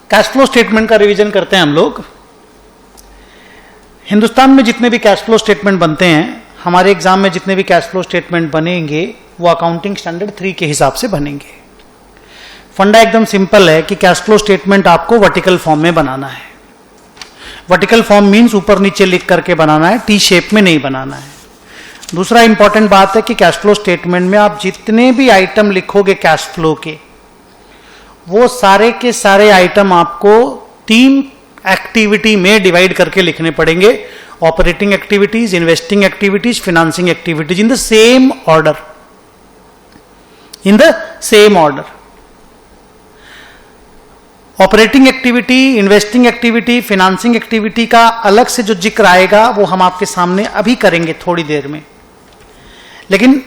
Cash flow statement का revision करते हैं हम लोग। हिंदुस्तान में जितने भी कैश फ्लो स्टेटमेंट बनते हैं, हमारे एग्जाम में जितने भी कैश फ्लो स्टेटमेंट बनेंगे वो अकाउंटिंग स्टैंडर्ड 3 के हिसाब से बनेंगे। फंडा एकदम सिंपल है कि कैश फ्लो स्टेटमेंट आपको वर्टिकल फॉर्म में बनाना है। वर्टिकल फॉर्म मीन्स ऊपर नीचे लिख करके बनाना है, टी शेप में नहीं बनाना है। दूसरा इंपॉर्टेंट बात है कि कैश फ्लो स्टेटमेंट में आप जितने भी आइटम लिखोगे कैश फ्लो के, वो सारे के सारे आइटम आपको 3 एक्टिविटी में डिवाइड करके लिखने पड़ेंगे। Operating activities, investing activities, financing activities in the same order, in the same order. Operating activity, investing activity, financing activity का अलग से जो जिक्र आएगा वो हम आपके सामने अभी करेंगे थोड़ी देर में। लेकिन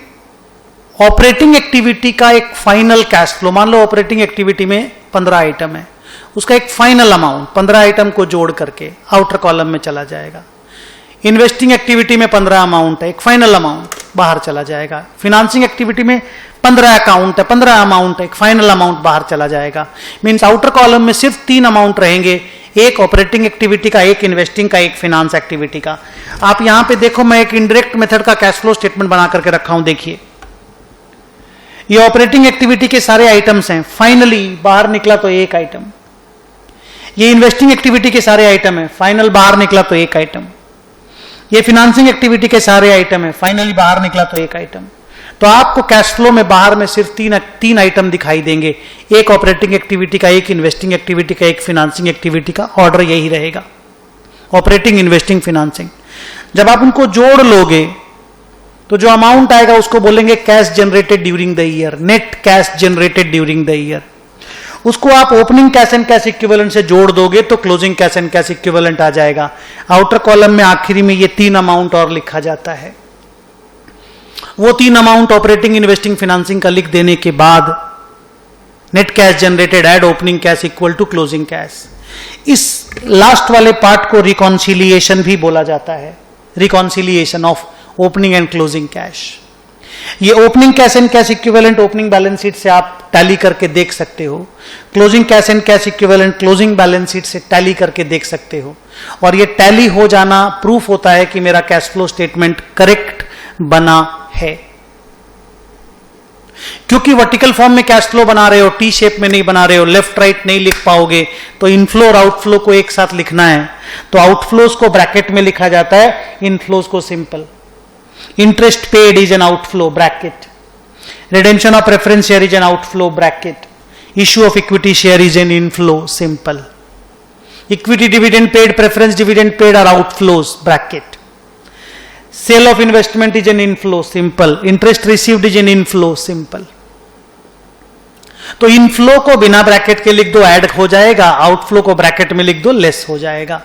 ऑपरेटिंग एक्टिविटी का एक फाइनल कैश फ्लो, मान लो ऑपरेटिंग एक्टिविटी में 15 आइटम है, उसका एक फाइनल अमाउंट 15 आइटम को जोड़ करके आउटर कॉलम में चला जाएगा। इन्वेस्टिंग एक्टिविटी में 15 अमाउंट है, एक फाइनल अमाउंट बाहर चला जाएगा। फाइनेंसिंग एक्टिविटी में 15 अकाउंट है, 15 अमाउंट है, एक फाइनल अमाउंट बाहर चला जाएगा। मीन्स आउटर कॉलम में सिर्फ 3 अमाउंट रहेंगे, एक ऑपरेटिंग एक्टिविटी का, एक इन्वेस्टिंग का, एक फाइनेंस एक्टिविटी का। आप यहां पे देखो, मैं एक इनडायरेक्ट मेथड का कैश फ्लो स्टेटमेंट बना करके रखा हूं। देखिए, ये ऑपरेटिंग एक्टिविटी के सारे आइटम्स हैं, फाइनली बाहर निकला तो एक आइटम। ये इन्वेस्टिंग एक्टिविटी के सारे आइटम है, फाइनल बाहर निकला तो एक आइटम। ये फाइनेंसिंग एक्टिविटी के सारे आइटम है, फाइनली बाहर निकला तो एक आइटम। तो आपको कैश फ्लो में बाहर में सिर्फ 3 आइटम दिखाई देंगे, एक ऑपरेटिंग एक्टिविटी का, एक इन्वेस्टिंग एक्टिविटी का, एक फाइनेंसिंग एक्टिविटी का। ऑर्डर यही रहेगा, ऑपरेटिंग, इन्वेस्टिंग, फाइनेंसिंग। जब आप उनको जोड़ लोगे तो जो अमाउंट आएगा उसको बोलेंगे cash generated during the year, net cash generated during the year. उसको आप opening cash and cash equivalent से जोड़ दोगे तो closing cash and cash equivalent आ जाएगा। आउटर कॉलम में आखिरी में ये 3 अमाउंट और लिखा जाता है। वो 3 अमाउंट ऑपरेटिंग, इन्वेस्टिंग, फाइनेंसिंग का लिख देने के बाद net cash generated add opening cash equal to closing cash. इस लास्ट वाले पार्ट को रिकॉन्सिलिएशन भी बोला जाता है, reconciliation of opening and closing cash. ये opening cash and cash equivalent opening balance sheet से आप टैली करके देख सकते हो, closing cash and cash equivalent closing balance sheet से टैली करके देख सकते हो। और ये टैली हो जाना प्रूफ होता है कि मेरा कैश फ्लो स्टेटमेंट करेक्ट बना है। क्योंकि वर्टिकल फॉर्म में कैश फ्लो बना रहे हो, टी शेप में नहीं बना रहे हो, लेफ्ट राइट नहीं लिख पाओगे, तो इनफ्लो और आउटफ्लो को एक साथ लिखना है। तो आउटफ्लोज को ब्रैकेट में लिखा जाता है, इनफ्लोज को simple. Interest paid is an outflow, bracket. Redemption of preference share is an outflow, bracket. Issue of equity share is an inflow, simple. Equity dividend paid, preference dividend paid are outflows, bracket. Sale of investment is an inflow, simple. Interest received is an inflow, simple. तो inflow को बिना bracket के लिख दो, add हो जाएगा। Outflow को bracket में लिख दो, लेस हो जाएगा।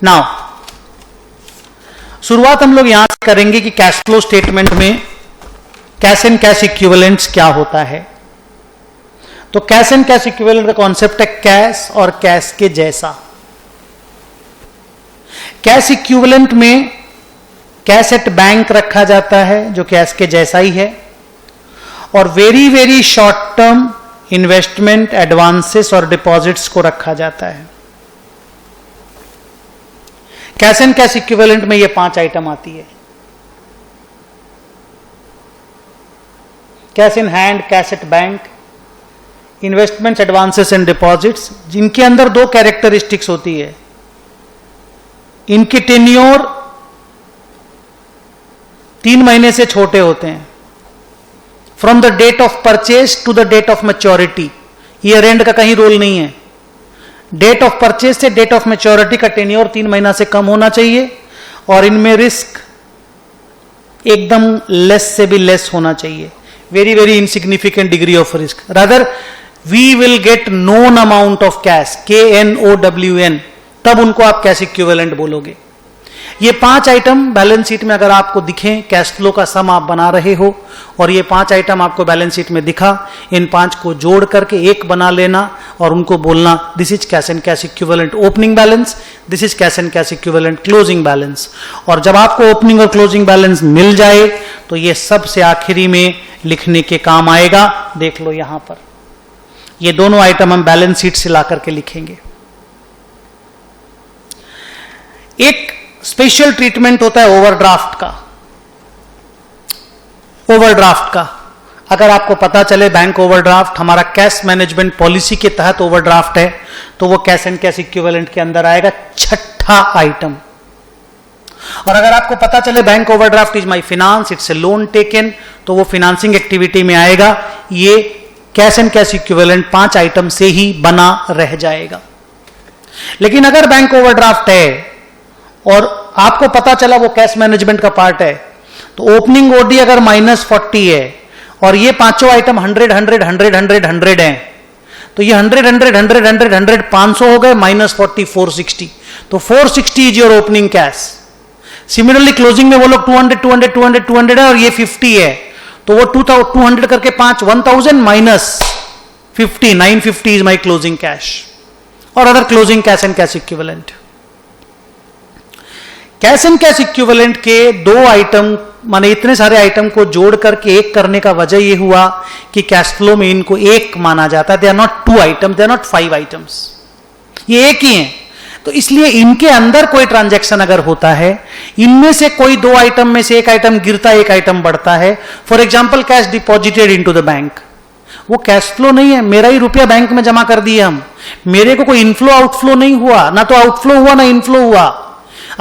नाउ शुरुआत हम लोग यहां से करेंगे कि कैश फ्लो स्टेटमेंट में कैश एंड कैश इक्विवेलेंट्स क्या होता है। तो कैश एंड कैश इक्विवेलेंट का कॉन्सेप्ट है कैश और कैश के जैसा। कैश इक्विवेलेंट में कैश एट बैंक रखा जाता है जो कैश के जैसा ही है, और very very short term investment, advances और डिपॉजिट्स को रखा जाता है। कैश एंड कैश इक्विवेलेंट में ये 5 आइटम आती है। Cash in hand, cash at bank, investments, advances and deposits, जिनके अंदर 2 कैरेक्टरिस्टिक्स होती है। इनके टेन्योर 3 महीने से छोटे होते हैं, from the date of purchase to the date of maturity. Year end का कहीं रोल नहीं है। डेट ऑफ परचेज से डेट ऑफ मैच्योरिटी का टेन्योर 3 महीना से कम होना चाहिए, और इनमें रिस्क एकदम लेस से भी लेस होना चाहिए। Very very insignificant degree of risk, rather we will get known amount of cash, KNOWN, तब उनको आप कैश इक्विवेलेंट बोलोगे। ये 5 आइटम बैलेंस शीट में अगर आपको दिखें, कैश फ्लो का सम आप बना रहे हो और ये 5 आइटम आपको बैलेंस शीट में दिखा, इन 5 को जोड़ करके एक बना लेना और उनको बोलना this is cash and cash equivalent opening balance, this is cash and cash equivalent closing balance. और जब आपको ओपनिंग और क्लोजिंग बैलेंस मिल जाए तो ये सबसे आखिरी में लिखने के काम आएगा। देख लो यहां पर ये दोनों आइटम हम बैलेंस शीट से ला करके लिखेंगे। एक स्पेशल ट्रीटमेंट होता है ओवरड्राफ्ट का। ओवरड्राफ्ट का अगर आपको पता चले बैंक ओवरड्राफ्ट हमारा कैश मैनेजमेंट पॉलिसी के तहत ओवरड्राफ्ट है, तो वो कैश एंड कैश इक्विवेलेंट के अंदर आएगा, छठा आइटम। और अगर आपको पता चले bank overdraft is my finance, it's a loan taken, तो वो फाइनेंसिंग एक्टिविटी में आएगा। ये cash and cash equivalent 5 item से ही बना रह जाएगा। लेकिन अगर बैंक ओवरड्राफ्ट है और आपको पता चला वो कैश मैनेजमेंट का पार्ट है, तो ओपनिंग ओडी अगर -40 है और ये पांचों आइटम 100 100 100 100 100 हैं, तो ये 100 100 100 100 100 500 हो गए, -40 460, तो 460 is your opening cash. Similarly closing में वो लोग 200 200 200 200 है और ये 50 है, तो वो 200 करके 5 1000 minus 50 950 is my closing cash और other closing cash and cash equivalent. Cash and cash equivalent के 2 आइटम माने इतने सारे आइटम को जोड़ करके एक करने का वजह यह हुआ कि कैश फ्लो में इनको एक माना जाता है। They are not 2 item, they are not 5 items, ये एक ही हैं। तो इसलिए इनके अंदर कोई ट्रांजैक्शन अगर होता है, इनमें से कोई 2 आइटम में से एक आइटम गिरता है, एक आइटम बढ़ता है। For example cash deposited into the bank, वो कैश फ्लो नहीं है, मेरा ही रुपया बैंक में जमा कर दिए हम, मेरे को कोई इनफ्लो आउटफ्लो नहीं हुआ, ना तो आउटफ्लो हुआ ना इनफ्लो हुआ।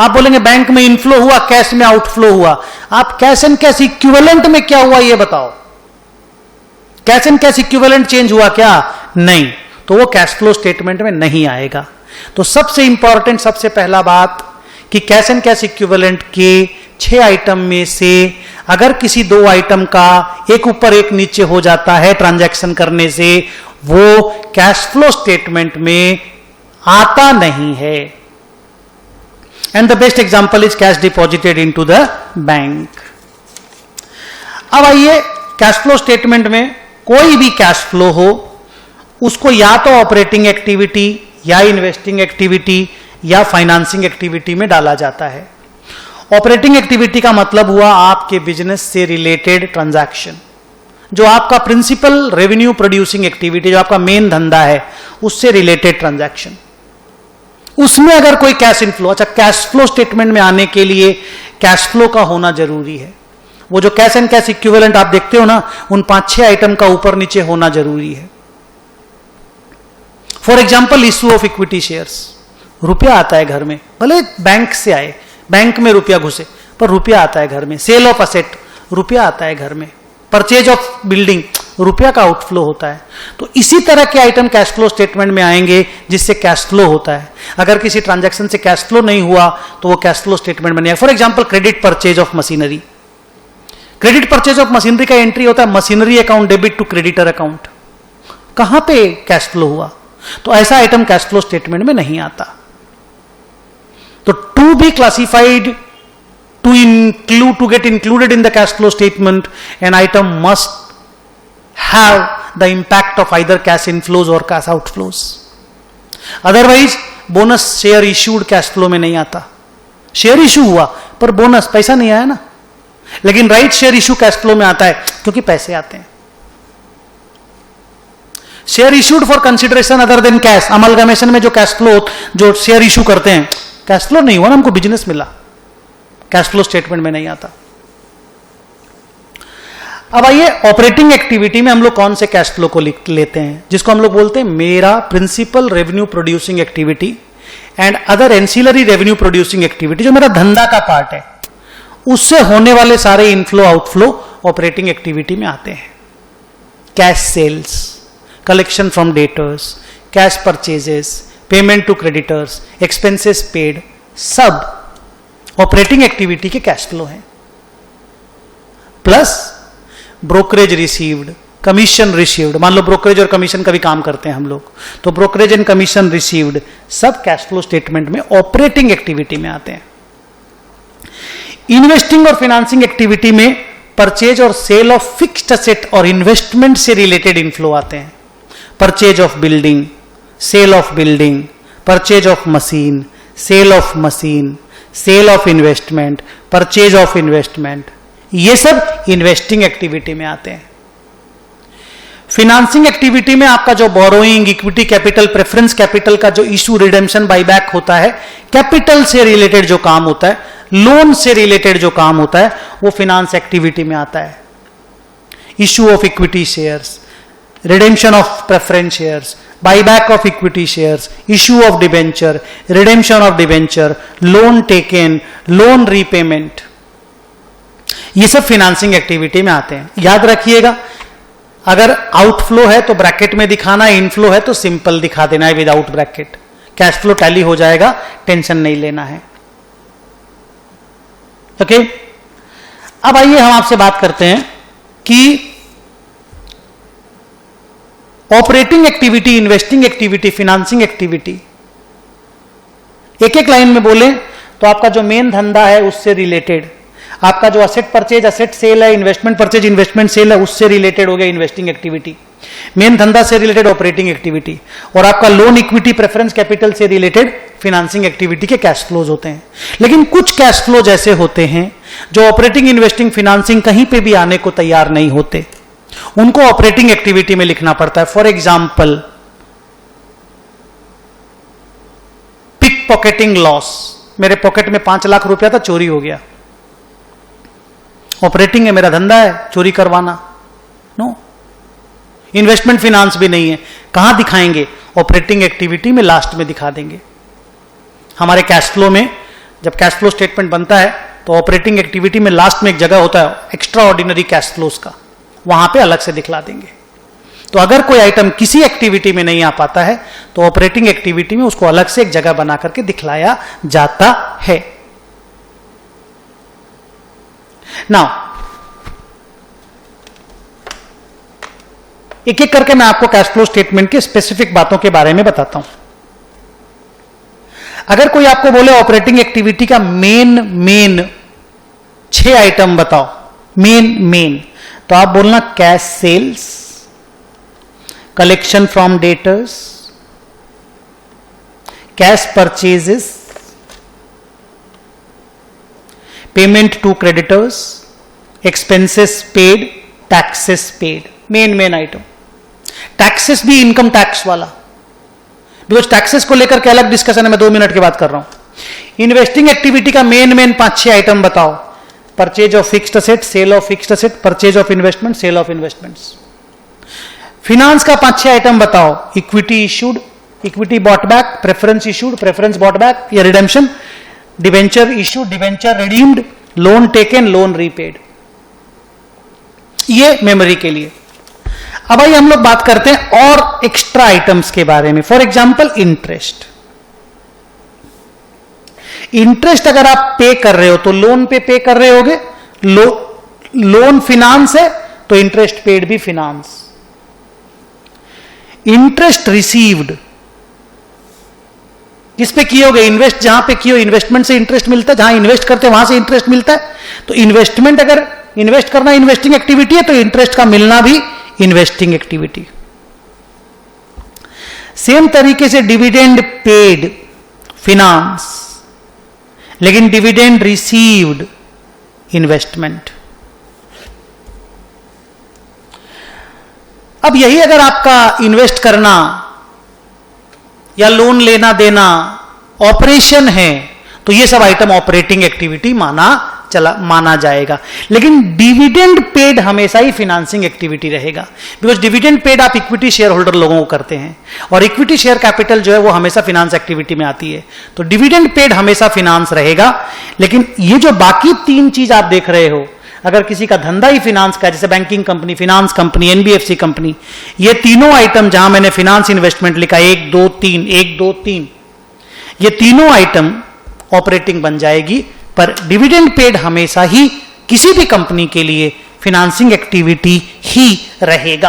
आप बोलेंगे बैंक में इनफ्लो हुआ, कैश में आउटफ्लो हुआ। आप कैश एंड कैश इक्विवेलेंट में क्या हुआ ये बताओ? Cash and cash equivalent change हुआ क्या? नहीं, तो वो कैश फ्लो स्टेटमेंट में नहीं आएगा। तो सबसे इंपॉर्टेंट, सबसे पहला बात कि कैश एंड कैश इक्विवेलेंट के 6 आइटम में से अगर किसी 2 आइटम का एक ऊपर एक नीचे हो जाता है ट्रांजैक्शन करने से, वो कैश फ्लो स्टेटमेंट में आता नहीं है। And the best example is cash deposited into the bank. अब आइए, कैश फ्लो स्टेटमेंट में कोई भी कैश फ्लो हो, उसको या तो ऑपरेटिंग एक्टिविटी या इन्वेस्टिंग एक्टिविटी या फाइनेंसिंग एक्टिविटी में डाला जाता है। ऑपरेटिंग एक्टिविटी का मतलब हुआ आपके बिजनेस से रिलेटेड ट्रांजैक्शन, जो आपका प्रिंसिपल रेवेन्यू प्रोड्यूसिंग एक्टिविटी, जो आपका मेन धंधा है, उससे रिलेटेड ट्रांजैक्शन। उसमें अगर कोई कैश इनफ्लो, अच्छा कैश फ्लो स्टेटमेंट में आने के लिए कैश फ्लो का होना जरूरी है। वो जो कैश एंड कैश इक्विवेलेंट आप देखते हो ना, उन 5-6 आइटम का ऊपर नीचे होना जरूरी है। For example issue of equity shares, रुपया आता है घर में, भले बैंक से आए, बैंक में रुपया घुसे, पर रुपया आता है घर में। सेल ऑफ असेट, रुपया आता है घर में। परचेज ऑफ बिल्डिंग, रुपया का आउटफ्लो होता है। तो इसी तरह के आइटम कैश फ्लो स्टेटमेंट में आएंगे जिससे कैश फ्लो होता है। अगर किसी ट्रांजैक्शन से कैश फ्लो नहीं हुआ तो वो कैश फ्लो स्टेटमेंट में नहीं आएगा। For example credit purchase of machinery, credit purchase of machinery का एंट्री होता है machinery account debit to creditor account, कहां पे कैश फ्लो हुआ? तो ऐसा आइटम कैश फ्लो स्टेटमेंट में नहीं आता। तो to be classified, to get included in the cash flow statement, an item must have the impact of either cash inflows or cash outflows. Otherwise, bonus share issued cash flow में नहीं आता। Share issue हुआ पर bonus पैसा नहीं आया ना, लेकिन right share issue cash flow में आता है क्योंकि पैसे आते हैं। Share issued for consideration other than cash, amalgamation में जो कैश फ्लो, जो शेयर इशू करते हैं, कैश फ्लो नहीं हुआ ना, हमको बिजनेस मिला, कैश फ्लो स्टेटमेंट में नहीं आता। अब आइए, ऑपरेटिंग एक्टिविटी में हम लोग कौन से कैश फ्लो को लेते हैं, जिसको हम लोग बोलते हैं मेरा principal revenue producing activity and other ancillary revenue producing activity, जो मेरा धंधा का पार्ट है, उससे होने वाले सारे इनफ्लो आउटफ्लो ऑपरेटिंग एक्टिविटी में आते हैं। Cash sales, collection from debtors, cash purchases, payment to creditors, expenses paid, सब ऑपरेटिंग एक्टिविटी के कैश फ्लो हैं। Plus brokerage received, commission received, मान लो ब्रोकरेज और कमीशन का भी काम करते हैं हम लोग, तो ब्रोकरेज एंड कमीशन रिसीव्ड सब कैश फ्लो स्टेटमेंट में ऑपरेटिंग एक्टिविटी में आते हैं। इन्वेस्टिंग और फाइनेंसिंग एक्टिविटी में परचेज और सेल ऑफ फिक्स्ड असेट और इन्वेस्टमेंट से रिलेटेड इनफ्लो आते हैं। Purchase of building, sale of building, purchase of machine, sale of machine, sale of investment, purchase of investment, ये सब इन्वेस्टिंग एक्टिविटी में आते हैं। फिनांसिंग एक्टिविटी में आपका जो borrowing, equity capital, preference capital का जो इशू, रिडेम्पशन, बाईबैक होता है, कैपिटल से रिलेटेड जो काम होता है, लोन से रिलेटेड जो काम होता है, वो फिनांस एक्टिविटी में आता है। Issue of equity shares, redemption of preference shares, buyback of equity shares, issue of debenture, redemption of debenture, loan taken, loan repayment, ये सब फिनांसिंग एक्टिविटी में आते हैं। याद रखिएगा, अगर आउटफ्लो है तो ब्रैकेट में दिखाना, इनफ्लो है तो सिंपल दिखा देना है without bracket. Cash flow tally हो जाएगा, टेंशन नहीं लेना है। ओके, अब आइए हम आपसे बात करते हैं कि operating activity, investing activity, financing activity, एक एक लाइन में बोले तो आपका जो मेन धंधा है उससे रिलेटेड, आपका जो असेट परचेज, असेट सेल है, इन्वेस्टमेंट परचेज, इन्वेस्टमेंट सेल है, उससे रिलेटेड हो गया इन्वेस्टिंग एक्टिविटी। मेन धंधा से रिलेटेड ऑपरेटिंग एक्टिविटी, और आपका लोन, इक्विटी, प्रेफरेंस कैपिटल से रिलेटेड फिनांसिंग एक्टिविटी के कैश फ्लोज होते हैं। लेकिन कुछ कैश फ्लोज ऐसे होते हैं जो ऑपरेटिंग, इन्वेस्टिंग, फिनांसिंग कहीं पे भी आने को तैयार नहीं होते, उनको ऑपरेटिंग एक्टिविटी में लिखना पड़ता है। For example, pick pocketing loss, मेरे पॉकेट में 5 लाख रुपया था, चोरी हो गया, ऑपरेटिंग है, मेरा धंधा है चोरी करवाना? नो। इन्वेस्टमेंट फिनांस भी नहीं है, कहां दिखाएंगे? ऑपरेटिंग एक्टिविटी में लास्ट में दिखा देंगे। हमारे कैश फ्लो में जब कैश फ्लो स्टेटमेंट बनता है तो ऑपरेटिंग एक्टिविटी में लास्ट में एक जगह होता है एक्स्ट्रा ऑर्डिनरी कैश फ्लोज का, वहां पे अलग से दिखला देंगे। तो अगर कोई आइटम किसी एक्टिविटी में नहीं आ पाता है तो ऑपरेटिंग एक्टिविटी में उसको अलग से एक जगह बना करके दिखलाया जाता है। नाउ एक एक करके मैं आपको कैश फ्लो स्टेटमेंट के स्पेसिफिक बातों के बारे में बताता हूं। अगर कोई आपको बोले ऑपरेटिंग एक्टिविटी का मेन 6 आइटम बताओ, मेन, तो आप बोलना cash sales, collection from debtors, cash purchases, payment to creditors, expenses paid, taxes paid. Main item. Taxes भी इनकम टैक्स वाला, बिकॉज टैक्सेस को लेकर के अलग डिस्कशन है, मैं 2 मिनट की बात कर रहा हूं। इन्वेस्टिंग एक्टिविटी का मेन 5-6 आइटम बताओ। Purchase of fixed asset, sale of fixed asset, purchase of investment, sale of investments. Finance का 5-6 आइटम बताओ। Equity issued, equity bought back, preference issued, preference bought back या redemption, debenture issued, debenture redeemed, loan taken, loan repaid. ये memory के लिए। अब आइए हम लोग बात करते हैं और एक्स्ट्रा आइटम्स के बारे में। For example, interest. इंटरेस्ट अगर आप पे कर रहे हो तो लोन पे कर रहे होगे, लोन फिनांस है तो इंटरेस्ट पेड भी फिनांस। इंटरेस्ट रिसीव्ड किस पे किए होगे? इन्वेस्ट जहां पे किए हो, इन्वेस्टमेंट से इंटरेस्ट मिलता है, जहां इन्वेस्ट करते हैं वहां से इंटरेस्ट मिलता है। तो इन्वेस्टमेंट, अगर इन्वेस्ट करना इन्वेस्टिंग एक्टिविटी है तो इंटरेस्ट का मिलना भी इन्वेस्टिंग एक्टिविटी। सेम तरीके से डिविडेंड पेड फिनांस, लेकिन डिविडेंड रिसीव्ड इन्वेस्टमेंट। अब यही अगर आपका इन्वेस्ट करना या लोन लेना देना ऑपरेशन है तो ये सब आइटम ऑपरेटिंग एक्टिविटी माना जाएगा। लेकिन डिविडेंड पेड हमेशा ही फिनांसिंग एक्टिविटी रहेगा, बिकॉज डिविडेंड पेड आप इक्विटी शेयर होल्डर लोगों को करते हैं और इक्विटी शेयर कैपिटल जो है वो हमेशा फिनांस एक्टिविटी में आती है। तो डिविडेंड पेड हमेशा फिनांस रहेगा। लेकिन ये जो बाकी 3 चीज आप देख रहे हो, अगर किसी का धंधा ही फिनांस का, जैसे banking company, finance company, NBFC company, ये तीनों आइटम जहां मैंने फिनांस इन्वेस्टमेंट लिखा 1 2 3 1 2 3, ये तीनों आइटम ऑपरेटिंग बन जाएगी। पर डिविडेंड पेड हमेशा ही किसी भी कंपनी के लिए फिनांसिंग एक्टिविटी ही रहेगा।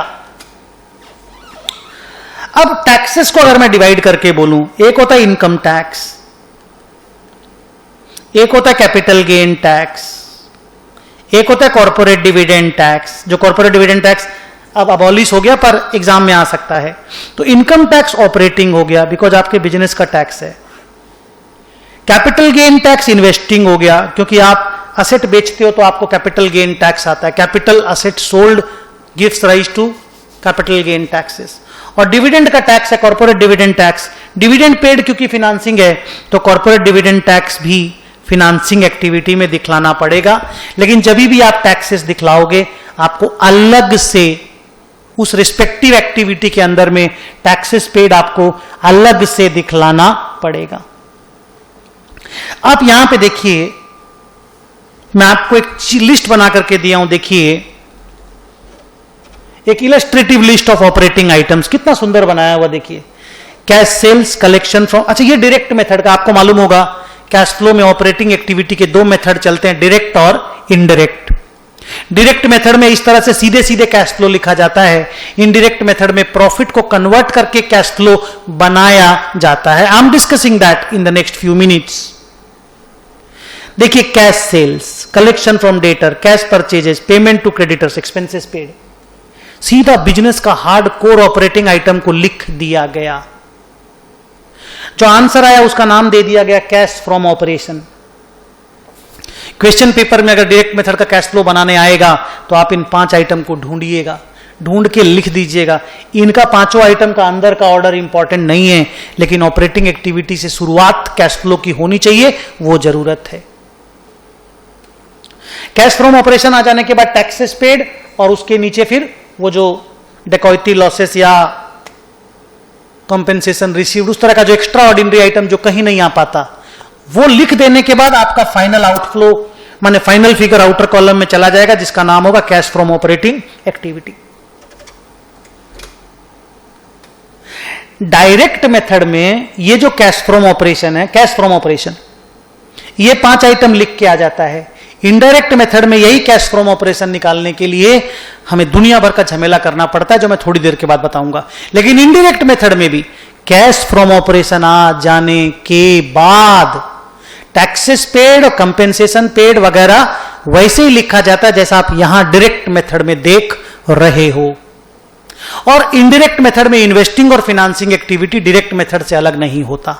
अब टैक्सेस को अगर मैं डिवाइड करके बोलूं, एक होता है इनकम टैक्स, एक होता है कैपिटल गेन टैक्स, एक होता है कॉर्पोरेट डिविडेंड टैक्स। जो कॉर्पोरेट डिविडेंड टैक्स अब अबॉलिश हो गया पर एग्जाम में आ सकता है। तो इनकम टैक्स ऑपरेटिंग हो गया बिकॉज आपके बिजनेस का टैक्स है। कैपिटल गेन टैक्स इन्वेस्टिंग हो गया क्योंकि आप असेट बेचते हो तो आपको कैपिटल गेन टैक्स आता है। Capital asset sold gives rise to capital gain taxes. और डिविडेंड का टैक्स है corporate dividend tax. Dividend paid क्योंकि फिनांसिंग है तो कॉर्पोरेट डिविडेंड टैक्स भी फिनांसिंग एक्टिविटी में दिखलाना पड़ेगा। लेकिन जब भी आप टैक्सेस दिखलाओगे आपको अलग से उस रिस्पेक्टिव एक्टिविटी के अंदर में टैक्सेस पेड आपको अलग से दिखलाना पड़ेगा। आप यहां पे देखिए, मैं आपको एक लिस्ट बना करके दिया हूं, देखिए एक illustrative list of operating items, कितना सुंदर बनाया हुआ देखिए। कैश सेल्स कलेक्शन फ्रॉम, अच्छा ये डायरेक्ट मेथड का, आपको मालूम होगा कैश फ्लो में ऑपरेटिंग एक्टिविटी के दो मेथड चलते हैं, डायरेक्ट और इनडायरेक्ट। डायरेक्ट मेथड में इस तरह से सीधे सीधे कैश फ्लो लिखा जाता है, इनडायरेक्ट मेथड में प्रॉफिट को कन्वर्ट करके कैश फ्लो बनाया जाता है। I am discussing that in the next few minutes. देखिए cash sales, collection from debtor, cash purchases, payment to creditors, expenses paid, सीधा बिजनेस का हार्ड कोर ऑपरेटिंग आइटम को लिख दिया गया। जो आंसर आया उसका नाम दे दिया गया cash from operation. Question paper में अगर डायरेक्ट मेथड का कैश फ्लो बनाने आएगा तो आप इन 5 आइटम को ढूंढिएगा, ढूंढ के लिख दीजिएगा। इनका 5 आइटम का अंदर का ऑर्डर इंपॉर्टेंट नहीं है, लेकिन ऑपरेटिंग एक्टिविटी से शुरुआत कैश फ्लो की होनी चाहिए, वो जरूरत है। कैश फ्रॉम ऑपरेशन आ जाने के बाद टैक्सेस पेड, और उसके नीचे फिर वो जो डेकॉइटी लॉसेस या कंपेंसेशन रिसीव्ड, उस तरह का जो एक्स्ट्रा ऑर्डिनरी आइटम जो कहीं नहीं आ पाता, वो लिख देने के बाद आपका फाइनल आउटफ्लो माने फाइनल फिगर आउटर कॉलम में चला जाएगा, जिसका नाम होगा cash from operating activity. Direct method में ये जो कैश फ्रॉम ऑपरेशन है, कैश फ्रॉम ऑपरेशन, ये 5 आइटम लिख के आ जाता है। इनडायरेक्ट मेथड में यही कैश फ्रॉम ऑपरेशन निकालने के लिए हमें दुनिया भर का झमेला करना पड़ता है, जो मैं थोड़ी देर के बाद बताऊंगा। लेकिन इनडायरेक्ट मेथड में भी कैश फ्रॉम ऑपरेशन आ जाने के बाद टैक्सेस पेड और कंपेंसेशन पेड वगैरह वैसे ही लिखा जाता है जैसा आप यहां डायरेक्ट मेथड में देख रहे हो। और इनडायरेक्ट मेथड में इन्वेस्टिंग और फिनांसिंग एक्टिविटी डायरेक्ट मेथड से अलग नहीं होता।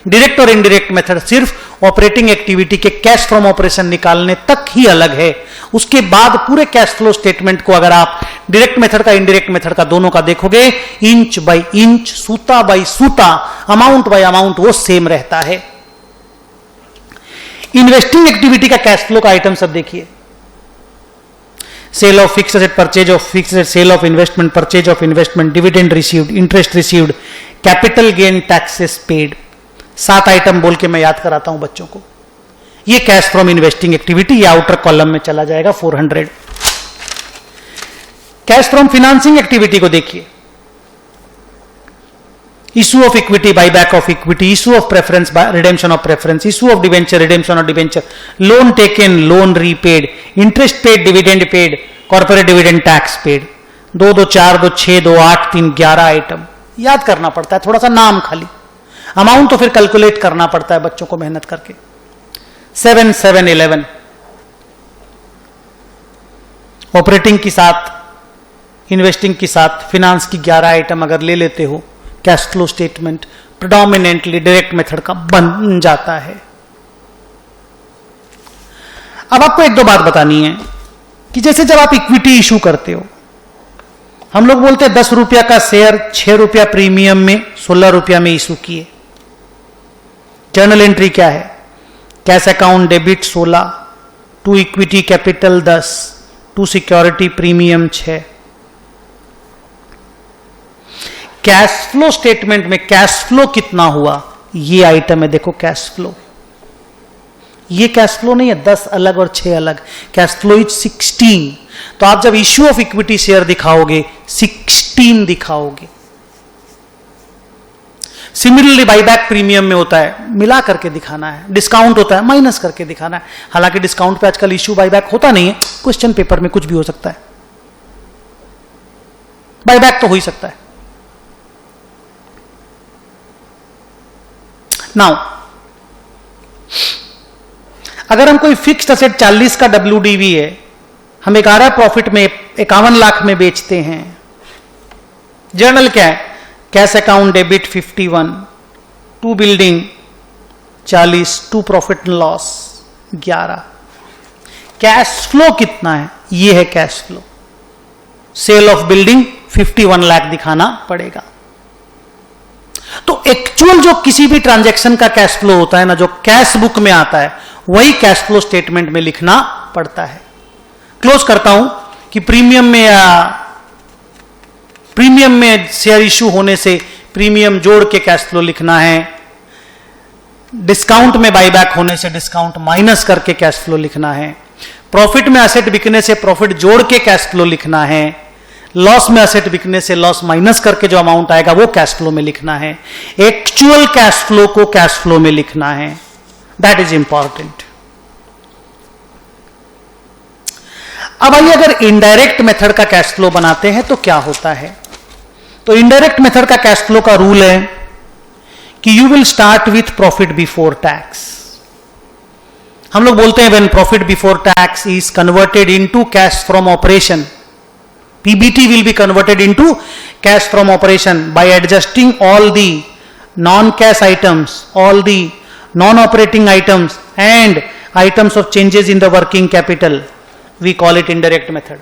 डायरेक्ट और इनडायरेक्ट मेथड सिर्फ ऑपरेटिंग एक्टिविटी के कैश फ्रॉम ऑपरेशन निकालने तक ही अलग है। उसके बाद पूरे कैश फ्लो स्टेटमेंट को अगर आप डायरेक्ट मेथड का इनडायरेक्ट मेथड का दोनों का देखोगे, इंच बाय इंच, सूता बाय सूता, अमाउंट बाय अमाउंट वो सेम रहता है। इन्वेस्टिंग एक्टिविटी का कैश फ्लो का आइटम सब देखिए, sale of fixed asset, purchase of fixed asset, sale of investment, purchase of investment, dividend received, interest received, capital gain taxes paid. 7 item बोल के मैं याद कराता हूं बच्चों को। ये कैश फ्रॉम इन्वेस्टिंग एक्टिविटी, ये आउटर कॉलम में चला जाएगा 400। कैश फ्रॉम फिनांसिंग एक्टिविटी को देखिए, issue of equity, buyback of equity, issue of preference, redemption of preference, issue of debenture, redemption of debenture, loan taken, loan repaid, interest paid, dividend paid, corporate dividend tax paid. 2 2 4 2 6 2 8 3 11 item याद करना पड़ता है, थोड़ा सा नाम खाली, amount तो फिर कैलकुलेट करना पड़ता है बच्चों को मेहनत करके। 7 7 11 ऑपरेटिंग के साथ, इन्वेस्टिंग के साथ फिनांस की 11 आइटम अगर ले लेते हो, cash flow statement predominantly direct method का बन जाता है। अब आपको 1-2 बात बतानी है कि जैसे जब आप इक्विटी इशू करते हो, हम लोग बोलते हैं 10 रुपया का शेयर 6 रुपया प्रीमियम में 16 रुपया में इशू किए। जर्नल एंट्री क्या है? Cash account debit 16, to equity capital 10, to security premium 6। Cash flow statement में कैश फ्लो कितना हुआ, ये आइटम है, देखो कैश फ्लो। ये कैश फ्लो नहीं है 10 अलग और 6 अलग, कैश फ्लो इज 16। तो आप जब इश्यू ऑफ इक्विटी शेयर दिखाओगे 16 दिखाओगे। सिमिलरली बाईबैक प्रीमियम में होता है मिला करके दिखाना है, डिस्काउंट होता है माइनस करके दिखाना है। हालांकि डिस्काउंट पे आजकल इश्यू बाईबैक होता नहीं है, क्वेश्चन पेपर में कुछ भी हो सकता है, बाईबैक तो हो ही सकता है। नाउ अगर हम कोई फिक्स्ड असेट 40 का WDV है, हम 11 प्रॉफिट में 51 लाख में बेचते हैं, जर्नल क्या है? Cash account debit 51, to building 40, to profit and loss 11। Cash flow कितना है? ये है cash flow. Sale of building 51 lakh दिखाना पड़ेगा। तो एक्चुअल जो किसी भी ट्रांजैक्शन का कैश फ्लो होता है ना, जो कैश बुक में आता है, वही कैश फ्लो स्टेटमेंट में लिखना पड़ता है। क्लोज करता हूं कि प्रीमियम में शेयर इश्यू होने से प्रीमियम जोड़ के कैश फ्लो लिखना है, डिस्काउंट में बाईबैक होने से डिस्काउंट माइनस करके कैश फ्लो लिखना है, प्रॉफिट में एसेट बिकने से प्रॉफिट जोड़ के कैश फ्लो लिखना है, लॉस में एसेट बिकने से लॉस माइनस करके जो अमाउंट आएगा वो कैश फ्लो में लिखना है। एक्चुअल कैश फ्लो को कैश फ्लो में लिखना है। That is important. अब आइए, अगर इनडायरेक्ट मेथड का कैश फ्लो बनाते हैं तो क्या होता है। तो इनडायरेक्ट मेथड का कैश फ्लो का रूल है कि you will start with profit before tax. हम लोग बोलते हैं when profit before tax is converted into cash from operation, PBT will be converted into cash from operation by adjusting all the non-cash items, all the non-operating items and items of changes in the working capital. We call it indirect method.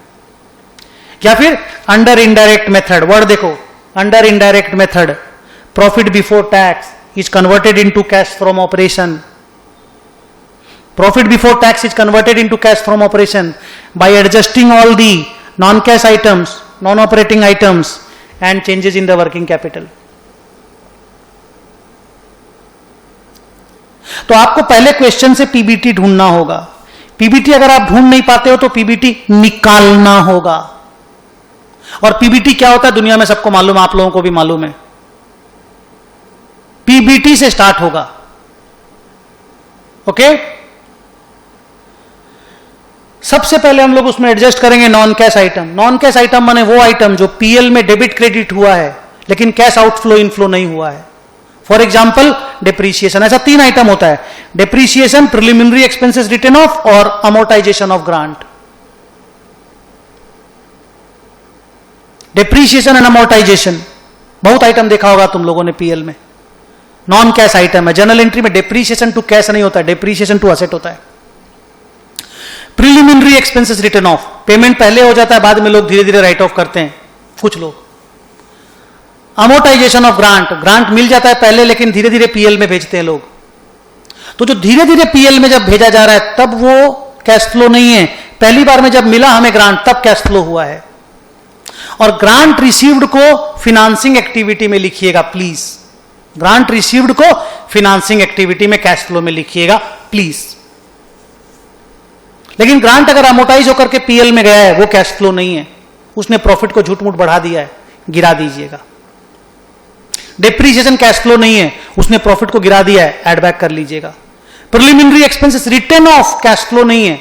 या फिर under indirect method, word देखो, under indirect method, profit before tax is converted into cash from operation. Profit before tax is converted into cash from operation by adjusting all the non-cash items, non-operating items and changes in the working capital. तो आपको पहले question से PBT ढूंढना होगा। PBT अगर आप ढूंढ नहीं पाते हो तो पीबीटी निकालना होगा। और पीबीटी क्या होता है दुनिया में सबको मालूम है, आप लोगों को भी मालूम है। पीबीटी से स्टार्ट होगा। ओके, सबसे पहले हम लोग उसमें एडजस्ट करेंगे non cash item. Non cash item माने वो आइटम जो पीएल में डेबिट क्रेडिट हुआ है लेकिन कैश आउटफ्लो इनफ्लो नहीं हुआ है। फॉर एग्जांपल डेप्रीशिएशन, ऐसा 3 आइटम होता है, depreciation, preliminary expenses written off और amortisation of grant. Depreciation and amortisation बहुत आइटम देखा होगा तुम लोगों ने पीएल में, नॉन कैश आइटम है। जनरल एंट्री में डेप्रीशिएशन टू कैश नहीं होता है, डेप्रीशिएशन टू असेट होता है। Preliminary expenses return off, payment पहले हो जाता है, बाद में लोग धीरे धीरे राइट ऑफ करते हैं कुछ लोग। अमोर्टाइजेशन ऑफ ग्रांट, ग्रांट मिल जाता है पहले लेकिन धीरे धीरे पीएल में भेजते हैं लोग। तो जो धीरे धीरे पीएल में जब भेजा जा रहा है तब वो कैश फ्लो नहीं है, पहली बार में जब मिला हमें ग्रांट तब कैश फ्लो हुआ है। और ग्रांट रिसीव्ड को फिनांसिंग एक्टिविटी में लिखिएगा प्लीज, ग्रांट रिसीव्ड को फिनांसिंग एक्टिविटी में कैश फ्लो में लिखिएगा प्लीज। लेकिन ग्रांट अगर अमोर्टाइज होकर के पीएल में गया है वो कैश फ्लो नहीं है, उसने प्रॉफिट को झूठ मूठ बढ़ा दिया है, गिरा दीजिएगा। डेप्रीशिएशन कैश फ्लो नहीं है, उसने प्रॉफिट को गिरा दिया है, एड बैक कर लीजिएगा। Preliminary expenses return of cash flow नहीं है,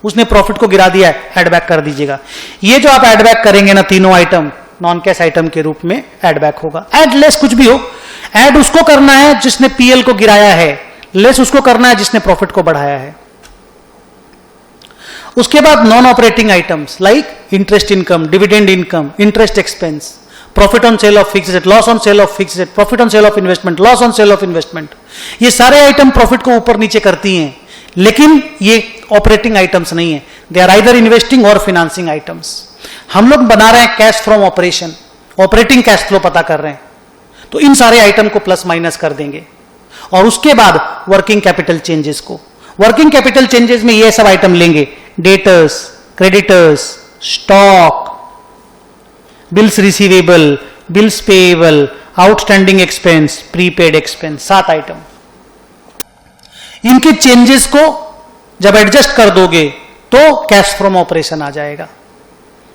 उसने प्रॉफिट को गिरा दिया है, एड बैक कर दीजिएगा। ये जो आप एड बैक करेंगे ना तीनों आइटम नॉन कैश आइटम के रूप में एड बैक होगा। एड लेस कुछ भी हो, एड उसको करना है जिसने पीएल को गिराया है, लेस उसको करना है जिसने प्रॉफिट को बढ़ाया है। उसके बाद non operating items like interest income, dividend income, interest expense, profit on sale of fixed asset, loss on sale of fixed asset, profit on sale of investment, loss on sale of investment. ये सारे item profit को ऊपर नीचे करती हैं लेकिन ये operating items नहीं है, दे आर आइदर इन्वेस्टिंग और फिनांसिंग आइटम्स। हम लोग बना रहे हैं cash from operation, operating cash flow पता कर रहे हैं, तो इन सारे आइटम को प्लस माइनस कर देंगे। और उसके बाद वर्किंग कैपिटल चेंजेस को, वर्किंग कैपिटल चेंजेस में ये सब आइटम लेंगे, debtors, creditors, stock, bills receivable, bills payable, outstanding expense, prepaid expense, 7 item. इनके चेंजेस को जब एडजस्ट कर दोगे तो कैश फ्रॉम ऑपरेशन आ जाएगा।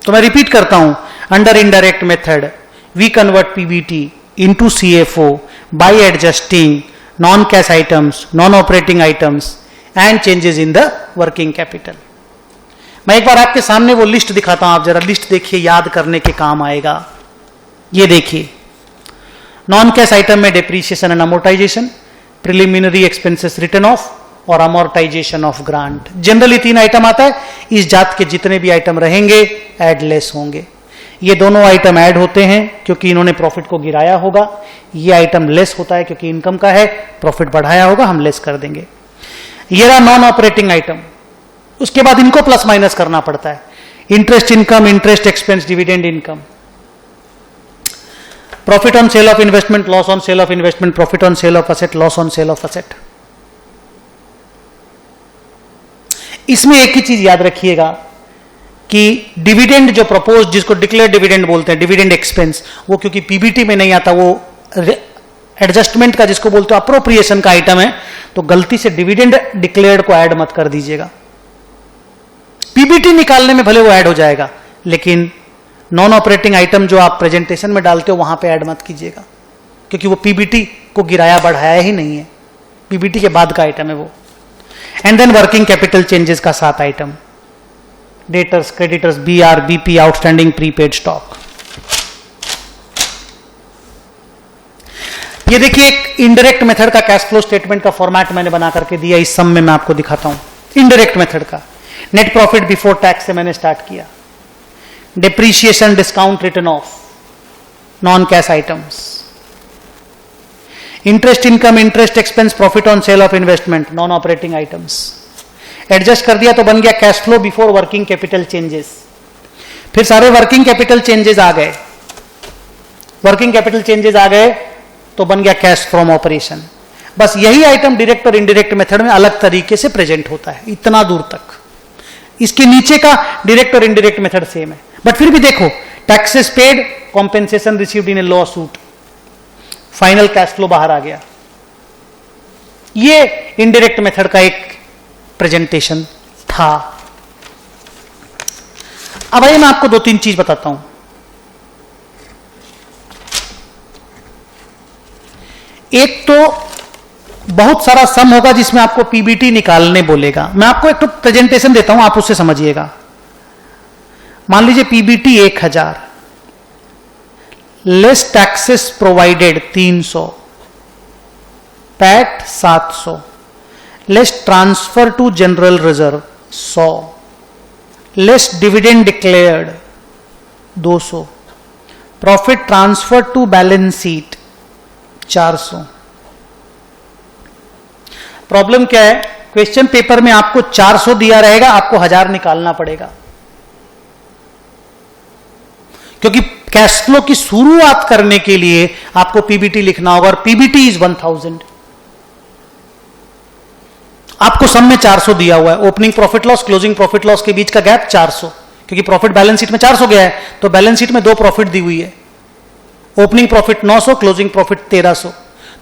तो मैं रिपीट करता हूं, under indirect method we convert PBT into CFO by adjusting non cash items, non operating items and changes in the working capital. मैं एक बार आपके सामने वो लिस्ट दिखाता हूं, आप जरा लिस्ट देखिए, याद करने के काम आएगा। ये देखिए, नॉन कैश आइटम में depreciation and amortisation, preliminary expenses return off और amortisation of grant. Generally 3 item आता है, इस जात के जितने भी आइटम रहेंगे एड लेस होंगे। ये दोनों आइटम ऐड होते हैं क्योंकि इन्होंने प्रॉफिट को गिराया होगा, ये आइटम लेस होता है क्योंकि इनकम का है, प्रॉफिट बढ़ाया होगा, हम लेस कर देंगे। ये रहा नॉन ऑपरेटिंग आइटम, उसके बाद इनको प्लस माइनस करना पड़ता है, interest income, interest expense, dividend income. Profit on sale of investment, loss on sale of investment, profit on sale of asset, loss on sale of asset. इसमें एक ही चीज याद रखिएगा कि डिविडेंड जो प्रपोज, जिसको डिक्लेयर डिविडेंड बोलते हैं, डिविडेंड एक्सपेंस, वो क्योंकि पीबीटी में नहीं आता, वो एडजस्टमेंट का जिसको बोलते हो अप्रोप्रिएशन का आइटम है, तो गलती से डिविडेंड डिक्लेयर्ड को ऐड मत कर दीजिएगा। पीबीटी निकालने में भले वो ऐड हो जाएगा, लेकिन नॉन ऑपरेटिंग आइटम जो आप प्रेजेंटेशन में डालते हो वहां पे ऐड मत कीजिएगा, क्योंकि वो पीबीटी को गिराया बढ़ाया ही नहीं है, पीबीटी के बाद का आइटम है वो। And then working capital changes का 7 item, debtors, creditors, BR, BP, outstanding prepaid stock. ये देखिए एक इनडायरेक्ट मेथड का कैश फ्लो स्टेटमेंट का फॉर्मेट मैंने बना करके दिया, इस सम में मैं आपको दिखाता हूं। इनडायरेक्ट मेथड का नेट प्रॉफिट बिफोर टैक्स से मैंने स्टार्ट किया, depreciation, discount, return of, non cash items, interest income, interest expense, profit on sale of investment, non operating items. Adjust कर दिया तो बन गया cash flow before working capital changes. फिर सारे वर्किंग कैपिटल चेंजेस आ गए, वर्किंग कैपिटल चेंजेस आ गए तो बन गया कैश फ्रॉम ऑपरेशन। बस यही आइटम डायरेक्ट और इनडायरेक्ट मेथड में अलग तरीके से प्रेजेंट होता है, इतना दूर तक। इसके नीचे का डायरेक्ट और इनडायरेक्ट मेथड सेम है, बट फिर भी देखो, taxes paid, compensation received in a law suit, final cash flow बाहर आ गया। ये इनडायरेक्ट मेथड का एक प्रेजेंटेशन था। अब आइए मैं आपको 2-3 चीज बताता हूं। एक तो बहुत सारा सम होगा जिसमें आपको पीबीटी निकालने बोलेगा। मैं आपको एक तो प्रेजेंटेशन देता हूं, आप उससे समझिएगा। मान लीजिए PBT 1000, less taxes provided 300, PAT 700, less transfer to general reserve 100, less dividend declared 200, profit transfer to balance sheet 400। Problem क्या है, क्वेश्चन पेपर में आपको 400 दिया रहेगा, आपको 1000 निकालना पड़ेगा, क्योंकि कैश फ्लो की शुरुआत करने के लिए आपको पीबीटी लिखना होगा, और पीबीटी इज 1000। आपको सम में 400 दिया हुआ है, opening profit loss, closing profit loss के बीच का गैप 400, क्योंकि प्रॉफिट बैलेंस शीट में 400 गया है, तो बैलेंस शीट में 2 प्रॉफिट दी हुई है, ओपनिंग प्रॉफिट 900, क्लोजिंग प्रॉफिट 1300।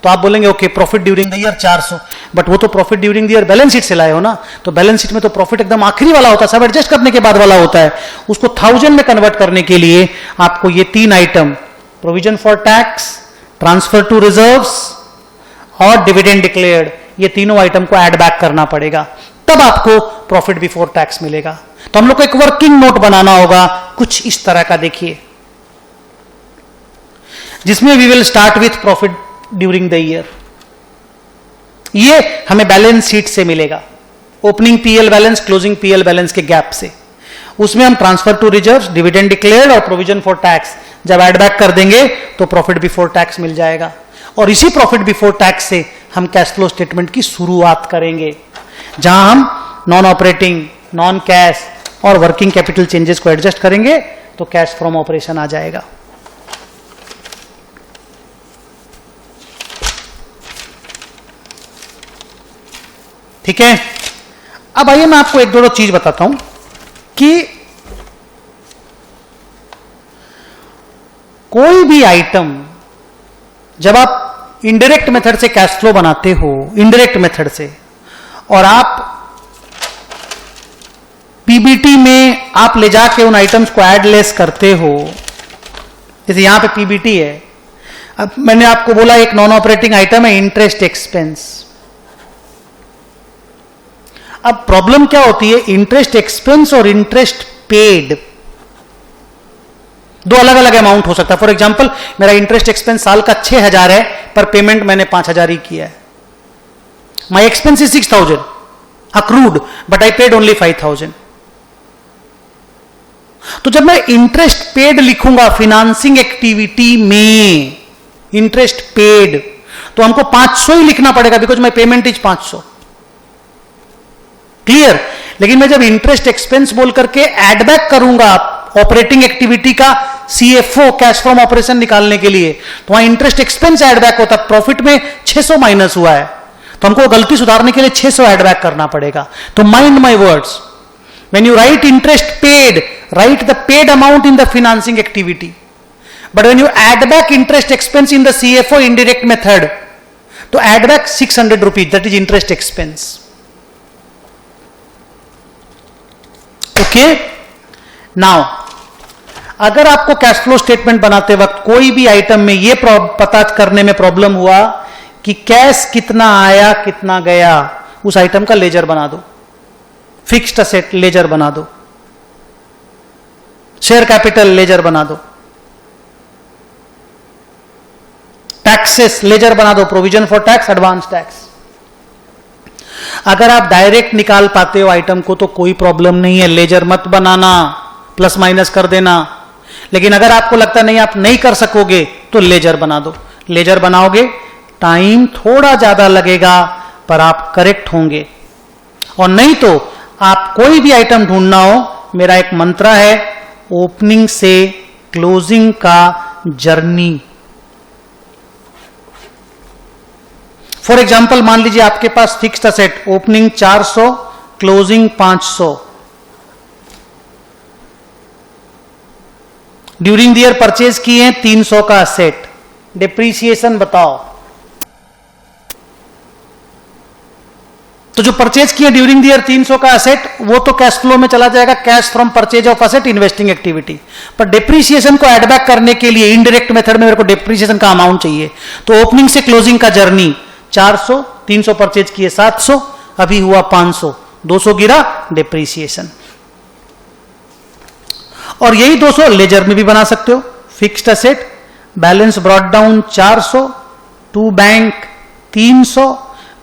तो आप बोलेंगे okay profit during the year 400, but वो तो profit during the year balance sheet से लाए हो ना, तो बैलेंस शीट में तो प्रॉफिट एकदम आखिरी वाला होता है, सब एडजस्ट करने के बाद वाला होता है। उसको 1000 में कन्वर्ट करने के लिए आपको ये 3 item, provision for tax, transfer to reserves और डिविडेंड डिक्लेयर्ड, ये तीनों आइटम को ऐड बैक करना पड़ेगा, तब आपको प्रॉफिट बिफोर टैक्स मिलेगा। तो हम लोग को एक वर्किंग नोट बनाना होगा कुछ इस तरह का, देखिए, जिसमें we will start with profit during the year. ये हमें बैलेंस शीट से मिलेगा, opening PL balance, closing PL balance के गैप से। उसमें हम transfer to reserves, dividend declared और प्रोविजन फॉर टैक्स जब ऐड बैक कर देंगे तो प्रॉफिट बिफोर टैक्स मिल जाएगा, और इसी प्रॉफिट बिफोर टैक्स से हम कैश फ्लो स्टेटमेंट की शुरुआत करेंगे, जहां हम नॉन ऑपरेटिंग, नॉन कैश और वर्किंग कैपिटल चेंजेस को एडजस्ट करेंगे तो कैश फ्रॉम ऑपरेशन आ जाएगा। ठीक है। अब आइए मैं आपको 1-2 चीज बताता हूं कि कोई भी आइटम जब आप इनडायरेक्ट मेथड से कैश फ्लो बनाते हो, इनडायरेक्ट मेथड से, और आप पीबीटी में आप ले जाके उन आइटम्स को ऐड लेस करते हो, जैसे यहां पे पीबीटी है, अब मैंने आपको बोला एक नॉन ऑपरेटिंग आइटम है इंटरेस्ट एक्सपेंस। अब प्रॉब्लम क्या होती है, इंटरेस्ट एक्सपेंस और इंटरेस्ट पेड 2 अलग अलग अमाउंट हो सकता है। फॉर एग्जांपल मेरा इंटरेस्ट एक्सपेंस साल का 6000 है, पर पेमेंट मैंने 5000 ही किया है। माई expense is 6000 accrued, but I paid only 5000। तो जब मैं इंटरेस्ट पेड लिखूंगा फिनांसिंग एक्टिविटी में, इंटरेस्ट पेड, तो हमको 500 ही लिखना पड़ेगा, because my payment is 500। Clear. लेकिन मैं जब इंटरेस्ट एक्सपेंस बोल करके एड बैक करूंगा ऑपरेटिंग एक्टिविटी का CFO कैश फ्रॉम ऑपरेशन निकालने के लिए, तो वहां इंटरेस्ट एक्सपेंस ऐड बैक होता है, प्रॉफिट में 600 माइनस हुआ है, तो हमको गलती सुधारने के लिए 600 ऐड बैक करना पड़ेगा। तो mind my words, when you write interest paid, write the paid amount in the financing activity, but when you add back interest expense in the CFO indirect method, तो add back 600 rupees, that is interest expense. Okay, now अगर आपको cash flow statement बनाते वक्त कोई भी item में यह पता करने में प्रॉब्लम हुआ कि कैश कितना आया कितना गया, उस आइटम का लेजर बना दो, फिक्स्ड असेट लेजर बना दो, शेयर कैपिटल लेजर बना दो, टैक्सेस लेजर बना दो, provision for tax, advance tax. अगर आप डायरेक्ट निकाल पाते हो आइटम को तो कोई प्रॉब्लम नहीं है, लेजर मत बनाना, प्लस माइनस कर देना। लेकिन अगर आपको लगता नहीं आप नहीं कर सकोगे तो लेजर बना दो। लेजर बनाओगे, टाइम थोड़ा ज्यादा लगेगा पर आप करेक्ट होंगे। और नहीं तो आप कोई भी आइटम ढूंढना हो, मेरा एक मंत्र है, ओपनिंग से क्लोजिंग का जर्नी। फॉर एग्जाम्पल मान लीजिए आपके पास fixed asset opening 400, closing 500, during the year purchase किए हैं 300 का असेट, डिप्रीसिएशन बताओ। तो जो परचेज किए ड्यूरिंग द ईयर 300 का असेट, वो तो कैश फ्लो में चला जाएगा, cash from purchase of asset investing activity. पर डिप्रीसिएशन को एड बैक करने के लिए इनडायरेक्ट मेथड में मेरे को डिप्रीसिएशन का अमाउंट चाहिए, तो ओपनिंग से क्लोजिंग का जर्नी 400, 300 परचेज किए 700, अभी हुआ 500, 200 गिरा, डिप्रीसिएशन। और यही 200 लेजर में भी बना सकते हो, fixed asset balance brought down 400, to bank 300,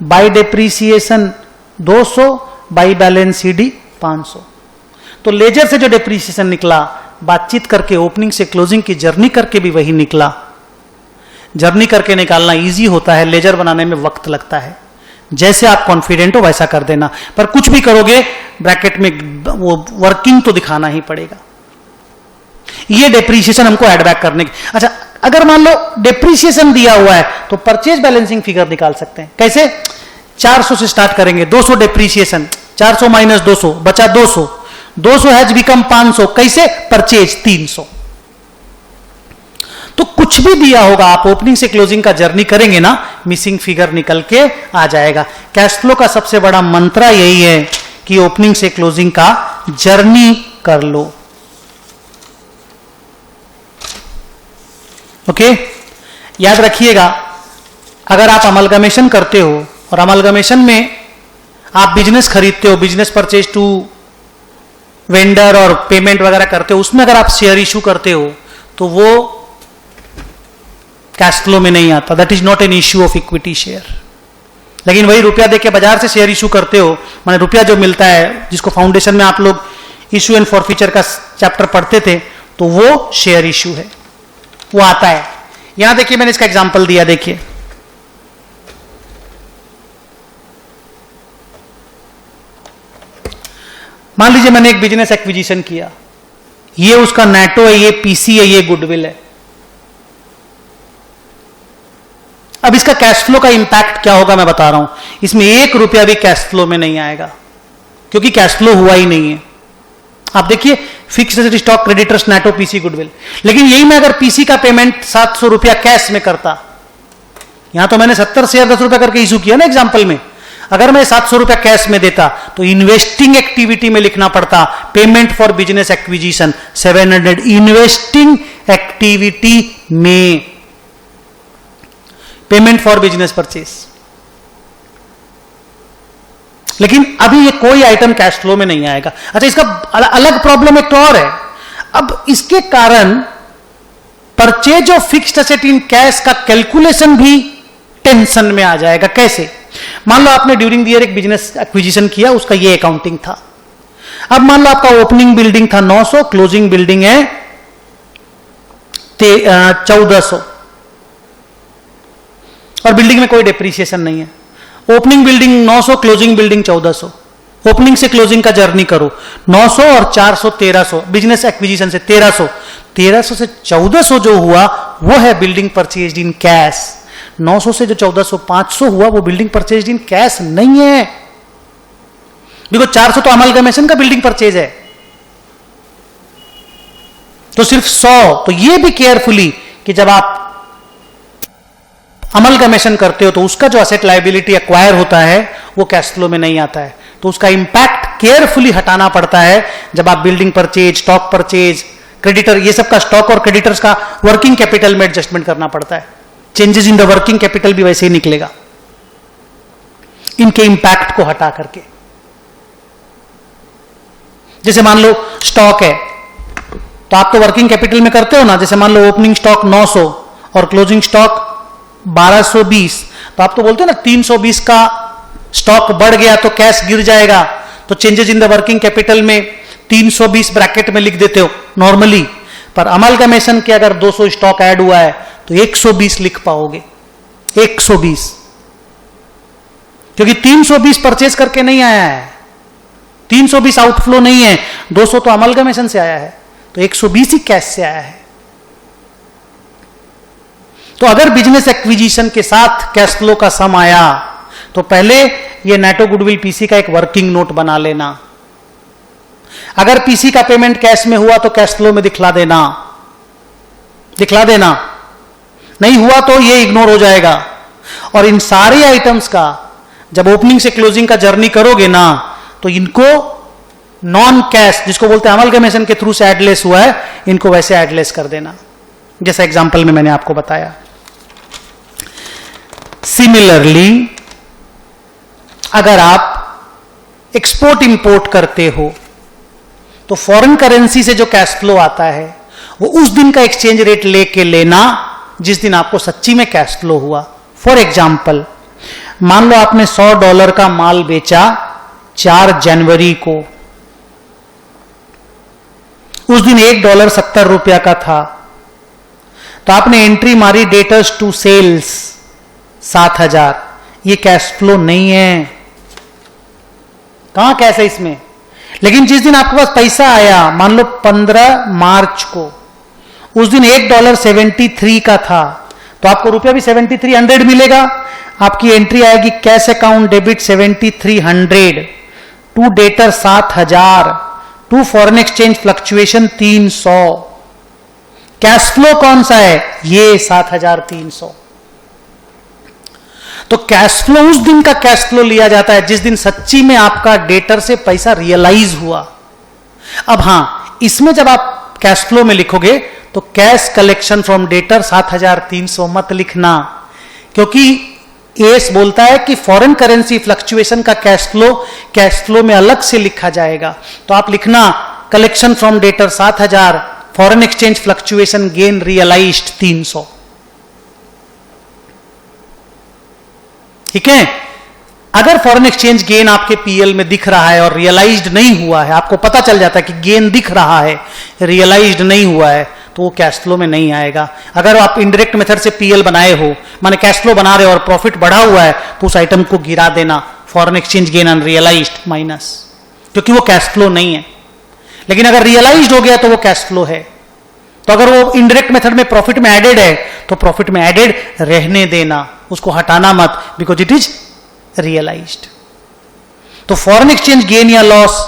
by depreciation 200, by balance CD 500। तो लेजर से जो डिप्रीसिएशन निकला, बातचीत करके ओपनिंग से क्लोजिंग की जर्नी करके भी वही निकला। जर्नी करके निकालना इजी होता है, लेजर बनाने में वक्त लगता है। जैसे आप कॉन्फिडेंट हो वैसा कर देना, पर कुछ भी करोगे ब्रैकेट में वो वर्किंग तो दिखाना ही पड़ेगा। ये डिप्रीसिएशन हमको एड बैक करने की। अच्छा, अगर मान लो डिप्रीसिएशन दिया हुआ है तो परचेज बैलेंसिंग फिगर निकाल सकते हैं। कैसे? 400 से स्टार्ट करेंगे, 200 डिप्रीसिएशन, 400 माइनस 200 बचा 200, 200 हैज बिकम 500। कैसे? परचेज 300। तो कुछ भी दिया होगा, आप ओपनिंग से क्लोजिंग का जर्नी करेंगे ना, मिसिंग फिगर निकल के आ जाएगा। कैश फ्लो का सबसे बड़ा मंत्र यही है कि ओपनिंग से क्लोजिंग का जर्नी कर लो। ओके, याद रखिएगा, अगर आप अमलगमेशन करते हो और अमलगमेशन में आप बिजनेस खरीदते हो, बिजनेस परचेज टू वेंडर और पेमेंट वगैरह करते हो, उसमें अगर आप शेयर इशू करते हो तो वो कैश फ्लो में नहीं आता। That is not an issue of equity share. लेकिन वही रुपया देके बाजार से शेयर इशू करते हो, माने रुपया जो मिलता है, जिसको फाउंडेशन में आप लोग इशू एंड फॉरफीचर का चैप्टर पढ़ते थे, तो वो शेयर इशू है, वो आता है। यहां देखिए मैंने इसका एग्जांपल दिया, देखिए मान लीजिए मैंने एक बिजनेस एक्विजिशन किया, ये उसका नेटो है, ये पीसी है, ये गुडविल है। अब इसका कैश फ्लो का इंपैक्ट क्या होगा मैं बता रहा हूं। इसमें 1 रुपया भी कैश फ्लो में नहीं आएगा, क्योंकि कैश फ्लो हुआ ही नहीं है। आप देखिए, fixed stock, creditors, NATO, PC, goodwill. लेकिन यही मैं अगर पीसी का पेमेंट 700 रुपया कैश में करता, यहां तो मैंने 70 शेयर 10 रुपया करके इशू किया ना एग्जाम्पल में, अगर मैं 700 रुपया कैश में देता तो इन्वेस्टिंग एक्टिविटी में लिखना पड़ता payment for business acquisition 700, investing activity में पेमेंट फॉर बिजनेस परचेज। लेकिन अभी ये कोई आइटम कैश फ्लो में नहीं आएगा। अच्छा, इसका अलग प्रॉब्लम एक तो और है। अब इसके कारण purchase of fixed asset in cash का कैलकुलेशन भी टेंशन में आ जाएगा। कैसे? मान लो आपने ड्यूरिंग द ईयर एक बिजनेस एक्विजिशन किया, उसका ये अकाउंटिंग था। अब मान लो आपका ओपनिंग बिल्डिंग था 900, क्लोजिंग बिल्डिंग है 1400, और बिल्डिंग में कोई डिप्रीसिएशन नहीं है। Opening building 900, closing building 1400। Opening से क्लोजिंग का जर्नी करो, 900 और 400 1300, बिजनेस एक्विजिशन से 1300, 1300 से 1400 जो हुआ वो है बिल्डिंग परचेज इन कैश। 900 से जो 1400 500 हुआ वो बिल्डिंग परचेज इन कैश नहीं है। देखो 400 तो अमलगमेशन का बिल्डिंग परचेज है, तो सिर्फ 100। तो ये भी केयरफुली कि जब आप अमलगमेशन करते हो तो उसका जो असेट लायबिलिटी एक्वायर होता है वो कैश फ्लो में नहीं आता है, तो उसका इंपैक्ट केयरफुली हटाना पड़ता है जब आप building purchase, stock purchase, creditor, ये सब का स्टॉक और क्रेडिटर्स का वर्किंग कैपिटल में एडजस्टमेंट करना पड़ता है। Changes in the working capital भी वैसे ही निकलेगा इनके इंपैक्ट को हटा करके। जैसे मान लो स्टॉक है तो आप तो वर्किंग कैपिटल में करते हो ना, जैसे मान लो ओपनिंग स्टॉक 900 और क्लोजिंग स्टॉक 1220, तो आप तो बोलते हो ना 320 का स्टॉक बढ़ गया तो कैश गिर जाएगा, तो changes in the working capital में 320 ब्रैकेट में लिख देते हो नॉर्मली। पर अमलगमेशन के अगर 200 स्टॉक ऐड हुआ है तो 120 लिख पाओगे, 120, क्योंकि 320 परचेज करके नहीं आया है, 320 आउटफ्लो नहीं है, 200 तो अमलगमेशन से आया है, तो 120 ही कैश से आया है। तो अगर बिजनेस एक्विजिशन के साथ कैश फ्लो का सम आया तो पहले ये नेटो गुडविल पीसी का एक वर्किंग नोट बना लेना। अगर पीसी का पेमेंट कैश में हुआ तो कैश फ्लो में दिखला देना, नहीं हुआ तो ये इग्नोर हो जाएगा। और इन सारे आइटम्स का जब ओपनिंग से क्लोजिंग का जर्नी करोगे ना तो इनको नॉन कैश, जिसको बोलते हैं अमलगमेशन के थ्रू से एडलेस हुआ है, इनको वैसे एडलेस कर देना जैसा एग्जांपल में मैंने आपको बताया। सिमिलरली अगर आप एक्सपोर्ट इंपोर्ट करते हो तो फॉरेन करेंसी से जो कैश फ्लो आता है वो उस दिन का एक्सचेंज रेट लेके लेना जिस दिन आपको सच्ची में कैश फ्लो हुआ। फॉर एग्जाम्पल, मान लो आपने $100 का माल बेचा 4 जनवरी को, उस दिन $1 ₹70 का था, तो आपने एंट्री मारी डेटर्स टू सेल्स 7000, ये कैश फ्लो नहीं है, कहां कैश है इसमें। लेकिन जिस दिन आपके पास पैसा आया, मान लो 15 मार्च को, उस दिन $1 73 का था, तो आपको रुपया भी 7300 मिलेगा। आपकी एंट्री आएगी cash account debit 7300, to debtor 7000, to foreign exchange fluctuation 300। Cash flow कौन सा है? ये 7300। तो कैश फ्लो उस दिन का कैश फ्लो लिया जाता है जिस दिन सच्ची में आपका डेटर से पैसा रियलाइज हुआ। अब हां, इसमें जब आप कैश फ्लो में लिखोगे तो कैश कलेक्शन फ्रॉम डेटर 7300 मत लिखना, क्योंकि एस बोलता है कि फॉरेन करेंसी फ्लक्चुएशन का कैश फ्लो में अलग से लिखा जाएगा। तो आप लिखना collection from debtor 7000, foreign exchange fluctuation gain realised 300। ठीक है। अगर फॉरेन एक्सचेंज गेन आपके पीएल में दिख रहा है और रियलाइज्ड नहीं हुआ है, आपको पता चल जाता है कि गेन दिख रहा है, रियलाइज्ड नहीं हुआ है, तो वो कैश फ्लो में नहीं आएगा। अगर आप इनडायरेक्ट मेथड से पीएल बनाए हो, माने कैश फ्लो बना रहे हो और प्रॉफिट बढ़ा हुआ है, तो उस आइटम को गिरा देना, foreign exchange gain unrealised minus, क्योंकि वो कैश फ्लो नहीं है। लेकिन अगर रियलाइज्ड हो गया तो वो कैश फ्लो है। तो अगर वो इनडायरेक्ट मेथड में प्रॉफिट में एडेड है तो प्रॉफिट में एडेड रहने देना, उसको हटाना मत, बिकॉज इट इज रियलाइज्ड। तो फॉरेन एक्सचेंज गेन या लॉस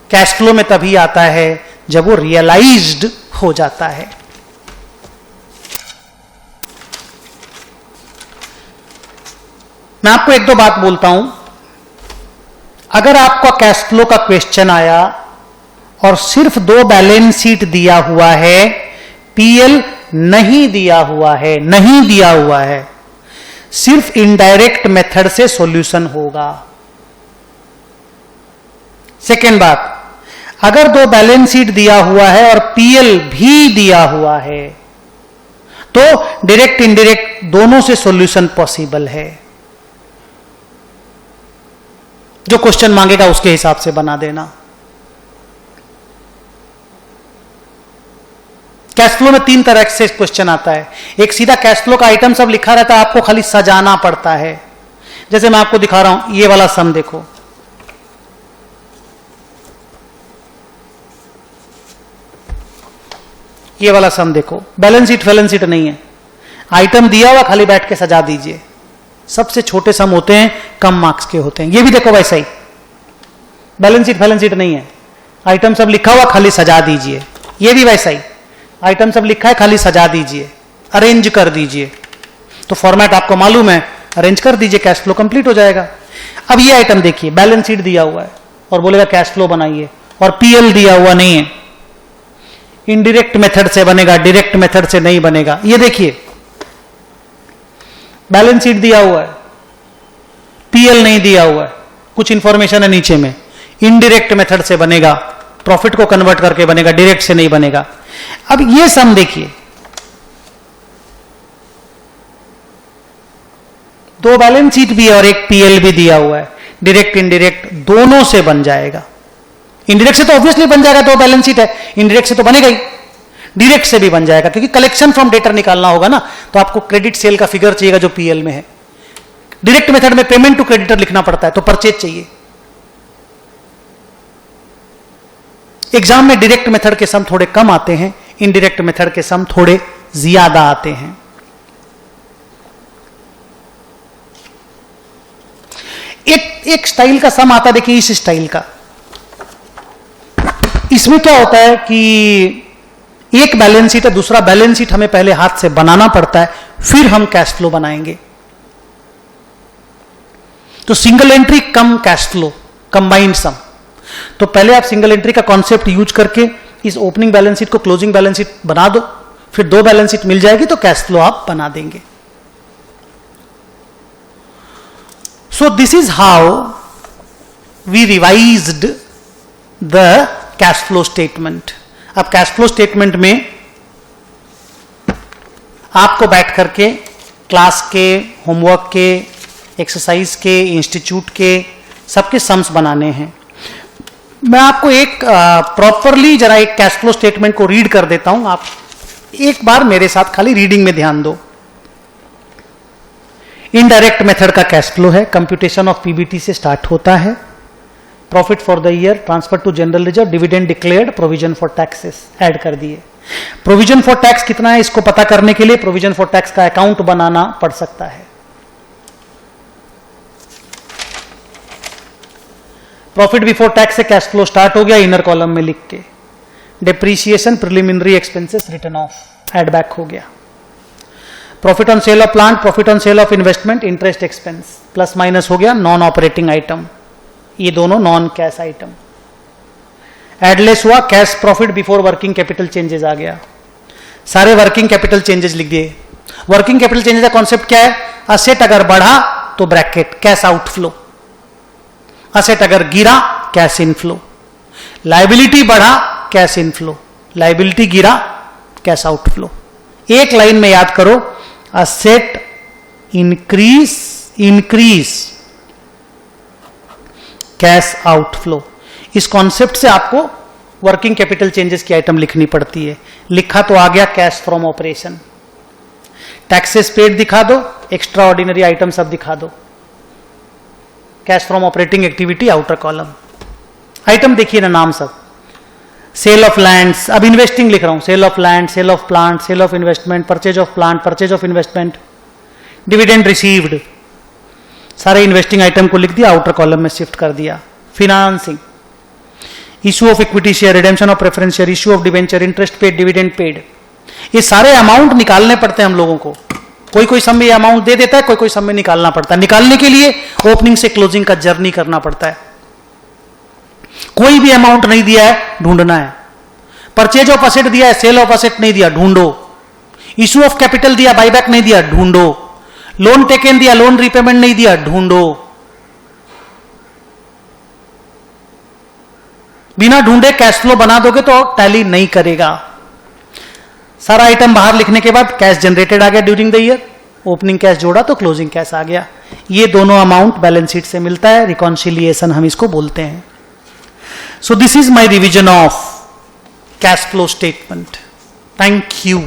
कैश फ्लो में तभी आता है जब वो रियलाइज्ड हो जाता है। मैं आपको एक दो बात बोलता हूं। अगर आपका कैश फ्लो का क्वेश्चन आया और सिर्फ 2 बैलेंस शीट दिया हुआ है, पीएल नहीं दिया हुआ है, सिर्फ इनडायरेक्ट मेथड से सॉल्यूशन होगा। सेकेंड बात, अगर 2 बैलेंस शीट दिया हुआ है और पीएल भी दिया हुआ है तो डायरेक्ट इनडायरेक्ट दोनों से सॉल्यूशन पॉसिबल है। जो क्वेश्चन मांगेगा उसके हिसाब से बना देना। कैश फ्लो में 3 तरह से क्वेश्चन आता है। एक सीधा कैश फ्लो का आइटम सब लिखा रहता है, आपको खाली सजाना पड़ता है। जैसे मैं आपको दिखा रहा हूं, ये वाला सम देखो, ये वाला सम देखो, बैलेंस शीट नहीं है, आइटम दिया हुआ खाली बैठ के सजा दीजिए। सबसे छोटे सम होते हैं, कम मार्क्स के होते हैं। ये भी देखो वैसा ही, बैलेंस शीट नहीं है, आइटम सब लिखा हुआ खाली सजा दीजिए। ये भी वैसा ही, आइटम सब लिखा है खाली सजा दीजिए, अरेंज कर दीजिए। तो फॉर्मेट आपको मालूम है, अरेंज कर दीजिए, कैश फ्लो कंप्लीट हो जाएगा। अब ये आइटम देखिए, बैलेंस शीट दिया हुआ है और बोलेगा कैश फ्लो बनाइए, और पीएल दिया हुआ नहीं है, इनडायरेक्ट मेथड से बनेगा, डायरेक्ट मेथड से नहीं बनेगा। ये देखिए, बैलेंस शीट दिया हुआ है, पीएल नहीं दिया हुआ है, कुछ इंफॉर्मेशन है नीचे में, इनडायरेक्ट मेथड से बनेगा, प्रॉफिट को कन्वर्ट करके बनेगा, डायरेक्ट से नहीं बनेगा। अब ये सम देखिए, दो बैलेंस शीट भी है और एक पीएल भी दिया हुआ है, डायरेक्ट इनडायरेक्ट दोनों से बन जाएगा। इनडायरेक्ट से तो ऑब्वियसली बन जाएगा, दो बैलेंस शीट है, इनडायरेक्ट से तो बनेगा ही, डायरेक्ट से भी बन जाएगा, क्योंकि कलेक्शन फ्रॉम डेटर निकालना होगा ना, तो आपको क्रेडिट सेल का फिगर चाहिएगा जो पीएल में है। डायरेक्ट मेथड में पेमेंट टू क्रेडिटर लिखना पड़ता है, तो परचेज चाहिए। एग्जाम में डायरेक्ट मेथड के सम थोड़े कम आते हैं, इनडायरेक्ट मेथड के सम थोड़े ज्यादा आते हैं। एक स्टाइल का सम आता है, देखिए इस स्टाइल का। इसमें क्या होता है कि एक बैलेंस शीट है, दूसरा बैलेंस शीट हमें पहले हाथ से बनाना पड़ता है, फिर हम कैश फ्लो बनाएंगे। तो सिंगल एंट्री कम कैश फ्लो, कंबाइंड सम। तो पहले आप सिंगल एंट्री का कॉन्सेप्ट यूज करके इस ओपनिंग बैलेंस शीट को क्लोजिंग बैलेंस शीट बना दो, फिर दो बैलेंस शीट मिल जाएगी तो कैश फ्लो आप बना देंगे। So this is how we revised the cash flow statement. अब कैश फ्लो स्टेटमेंट में आपको बैठ करके क्लास के, होमवर्क के, एक्सरसाइज के, इंस्टीट्यूट के सबके सम्स बनाने हैं। मैं आपको एक प्रॉपरली जरा एक कैश फ्लो स्टेटमेंट को रीड कर देता हूं। आप एक बार मेरे साथ खाली रीडिंग में ध्यान दो। इनडायरेक्ट मेथड का कैश फ्लो है, कंप्यूटेशन ऑफ पीबीटी से स्टार्ट होता है। Profit for the year, transfer to general reserve, dividend declared, provision for taxes add कर दिए। प्रोविजन फॉर टैक्स कितना है इसको पता करने के लिए प्रोविजन फॉर टैक्स का अकाउंट बनाना पड़ सकता है। प्रॉफिट बिफोर टैक्स से कैश फ्लो स्टार्ट हो गया, इनर कॉलम में लिख के। Depreciation, preliminary expenses return off, add back हो गया। Profit on sale of plant, profit on sale of investment, interest expense, plus minus हो गया। नॉन ऑपरेटिंग आइटम, ये दोनों नॉन कैश आइटम। एडलेस हुआ, cash profit before working capital changes आ गया। सारे वर्किंग कैपिटल चेंजेस लिख दिए। वर्किंग कैपिटल चेंजेस का कॉन्सेप्ट क्या है? असेट अगर बढ़ा तो ब्रैकेट कैश आउटफ्लो, असेट अगर गिरा कैश इनफ्लो, लायबिलिटी बढ़ा कैश इनफ्लो, लायबिलिटी गिरा कैश आउटफ्लो। एक लाइन में याद करो, असेट इंक्रीज कैश आउटफ्लो। इस कॉन्सेप्ट से आपको वर्किंग कैपिटल चेंजेस की आइटम लिखनी पड़ती है। लिखा तो आ गया cash from operation. Taxes paid दिखा दो, एक्स्ट्रा ऑर्डिनरी आइटम सब दिखा दो। Cash from operating activity outer column. Item देखिए ना, नाम सब। सेल ऑफ लैंड्स, अब इन्वेस्टिंग लिख रहा हूं, sale of land, sale of plant, sale of investment, purchase of plant, purchase of investment, dividend received, सारे इन्वेस्टिंग आइटम को लिख दिया, आउटर कॉलम में शिफ्ट कर दिया। Financing, issue of equity share, redemption of preference share, issue of debenture, interest paid, dividend paid, ये सारे amount निकालने पड़ते हैं हम लोगों को। कोई कोई सम में अमाउंट दे देता है, कोई कोई सम में निकालना पड़ता है। निकालने के लिए ओपनिंग से क्लोजिंग का जर्नी करना पड़ता है। कोई भी अमाउंट नहीं दिया है, ढूंढना है। परचेज ऑफ असेट दिया है, सेल ऑफ असेट नहीं दिया, ढूंढो। इशू ऑफ कैपिटल दिया, बायबैक नहीं दिया, ढूंढो। लोन टेकन दिया, लोन रीपेमेंट नहीं दिया, ढूंढो। बिना ढूंढे कैश फ्लो बना दोगे तो टैली नहीं करेगा। सारा आइटम बाहर लिखने के बाद कैश जनरेटेड आ गया during the year, opening cash जोड़ा तो क्लोजिंग कैश आ गया। ये दोनों अमाउंट बैलेंस शीट से मिलता है, रिकॉन्सिलिएशन हम इसको बोलते हैं। So this is my revision of cash flow statement. Thank you.